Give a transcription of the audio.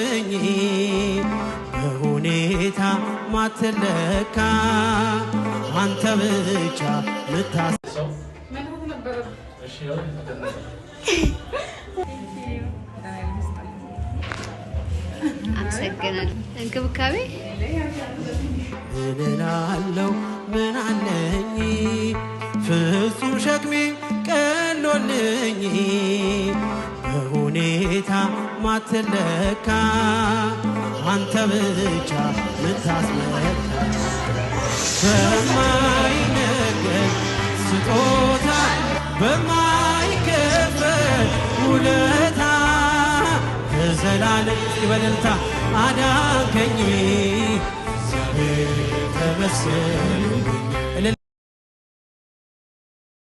ነኝ በሁኔታ ማትለካ አንተ ብቻ ምታሰው አመሰግናለሁ እንክብካቤ እልላለሁ ምን አለኝ ፍጹም ሸክሜ ቀሎልኝ በሁኔታ ማትለካ አንተ ብቻ ምታስመካ በማይነገር ስጦታ በማይከፈል ውለታ በዘላለም በእልልታ አዳንከኝ እግዚአብሔር ተመስገን